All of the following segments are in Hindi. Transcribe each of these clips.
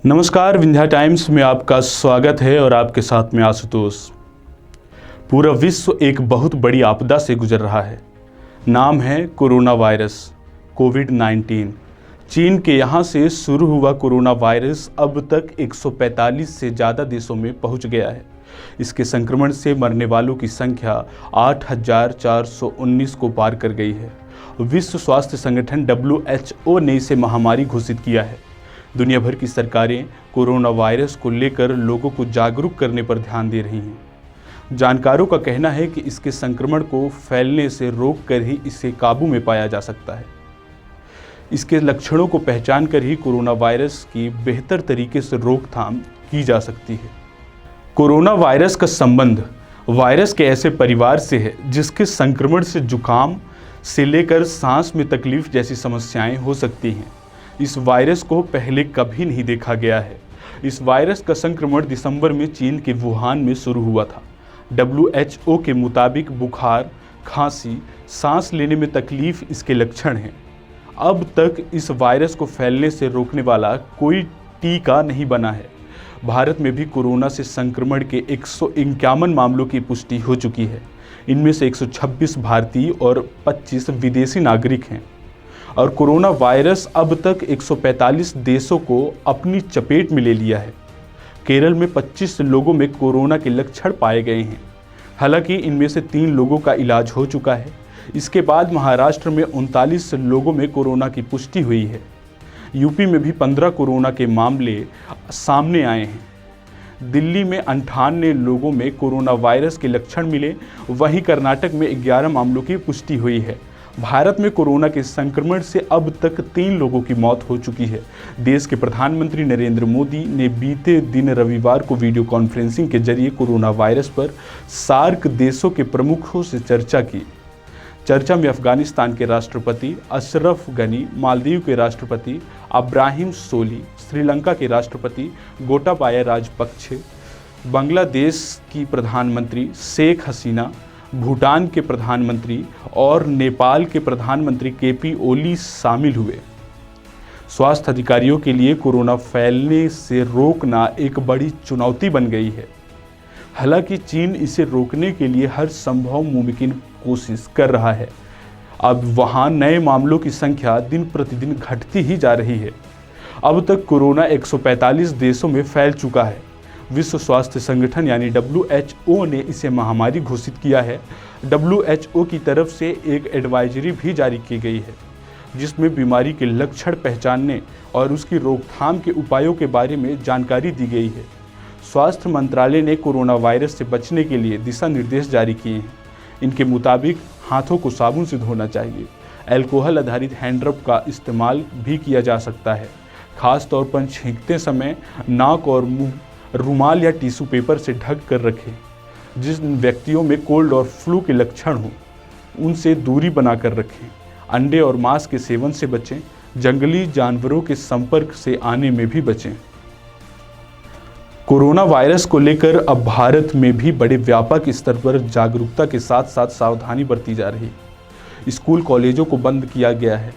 नमस्कार, विंध्या टाइम्स में आपका स्वागत है और आपके साथ में आशुतोष। पूरा विश्व एक बहुत बड़ी आपदा से गुजर रहा है। नाम है कोरोना वायरस कोविड-19। चीन के यहाँ से शुरू हुआ कोरोना वायरस अब तक 145 से ज़्यादा देशों में पहुँच गया है। इसके संक्रमण से मरने वालों की संख्या 8,419 को पार कर गई है। विश्व स्वास्थ्य संगठन WHO ने इसे महामारी घोषित किया है। दुनिया भर की सरकारें कोरोना वायरस को लेकर लोगों को जागरूक करने पर ध्यान दे रही हैं। जानकारों का कहना है कि इसके संक्रमण को फैलने से रोककर ही इसे काबू में पाया जा सकता है। इसके लक्षणों को पहचान कर ही कोरोना वायरस की बेहतर तरीके से रोकथाम की जा सकती है। कोरोना वायरस का संबंध वायरस के ऐसे परिवार से है जिसके संक्रमण से जुकाम से लेकर सांस में तकलीफ जैसी समस्याएं हो सकती हैं। इस वायरस को पहले कभी नहीं देखा गया है। इस वायरस का संक्रमण दिसंबर में चीन के वुहान में शुरू हुआ था। WHO के मुताबिक बुखार, खांसी, सांस लेने में तकलीफ इसके लक्षण हैं। अब तक इस वायरस को फैलने से रोकने वाला कोई टीका नहीं बना है। भारत में भी कोरोना से संक्रमण के 151 मामलों की पुष्टि हो चुकी है। इनमें से 126 भारतीय और 25 विदेशी नागरिक हैं। और कोरोना वायरस अब तक 145 देशों को अपनी चपेट में ले लिया है। केरल में 25 लोगों में कोरोना के लक्षण पाए गए हैं। हालांकि इनमें से 3 लोगों का इलाज हो चुका है। इसके बाद महाराष्ट्र में 39 लोगों में कोरोना की पुष्टि हुई है। यूपी में भी 15 कोरोना के मामले सामने आए हैं। दिल्ली में 98 लोगों में कोरोना वायरस के लक्षण मिले। वहीं कर्नाटक में 11 मामलों की पुष्टि हुई है। भारत में कोरोना के संक्रमण से अब तक 3 लोगों की मौत हो चुकी है। देश के प्रधानमंत्री नरेंद्र मोदी ने बीते दिन रविवार को वीडियो कॉन्फ्रेंसिंग के जरिए कोरोना वायरस पर सार्क देशों के प्रमुखों से चर्चा की। चर्चा में अफगानिस्तान के राष्ट्रपति अशरफ गनी, मालदीव के राष्ट्रपति अब्राहिम सोली, श्रीलंका के राष्ट्रपति गोटाबाया राजपक्षे, बांग्लादेश की प्रधानमंत्री शेख हसीना, भूटान के प्रधानमंत्री और नेपाल के प्रधानमंत्री KP ओली शामिल हुए। स्वास्थ्य अधिकारियों के लिए कोरोना फैलने से रोकना एक बड़ी चुनौती बन गई है। हालांकि चीन इसे रोकने के लिए हर संभव मुमकिन कोशिश कर रहा है। अब वहां नए मामलों की संख्या दिन प्रतिदिन घटती ही जा रही है। अब तक कोरोना 145 देशों में फैल चुका है। विश्व स्वास्थ्य संगठन यानी WHO ने इसे महामारी घोषित किया है। WHO की तरफ से एक एडवाइजरी भी जारी की गई है जिसमें बीमारी के लक्षण पहचानने और उसकी रोकथाम के उपायों के बारे में जानकारी दी गई है। स्वास्थ्य मंत्रालय ने कोरोना वायरस से बचने के लिए दिशा निर्देश जारी किए हैं। इनके मुताबिक हाथों को साबुन से धोना चाहिए। अल्कोहल आधारित हैंड रब का इस्तेमाल भी किया जा सकता है। खास तौर पर छींकते समय नाक और मुंह रुमाल या टिश्यू पेपर से ढक कर रखें। जिन व्यक्तियों में कोल्ड और फ्लू के लक्षण हों उनसे दूरी बनाकर रखें। अंडे और मांस के सेवन से बचें। जंगली जानवरों के संपर्क से आने में भी बचें। कोरोना वायरस को लेकर अब भारत में भी बड़े व्यापक स्तर पर जागरूकता के साथ साथ सावधानी बरती जा रही है। स्कूल कॉलेजों को बंद किया गया है।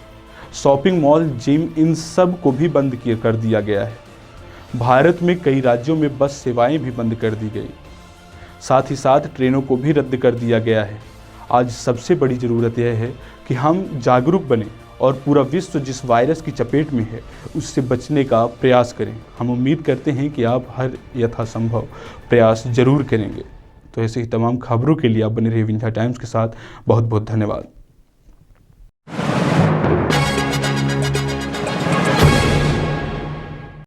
शॉपिंग मॉल, जिम, इन सब को भी बंद कर दिया गया है। भारत में कई राज्यों में बस सेवाएं भी बंद कर दी गई। साथ ही साथ ट्रेनों को भी रद्द कर दिया गया है। आज सबसे बड़ी ज़रूरत यह है कि हम जागरूक बने और पूरा विश्व जिस वायरस की चपेट में है उससे बचने का प्रयास करें। हम उम्मीद करते हैं कि आप हर यथासंभव प्रयास जरूर करेंगे। तो ऐसे ही तमाम खबरों के लिए आप बने रहिए विंध्या टाइम्स के साथ। बहुत बहुत धन्यवाद।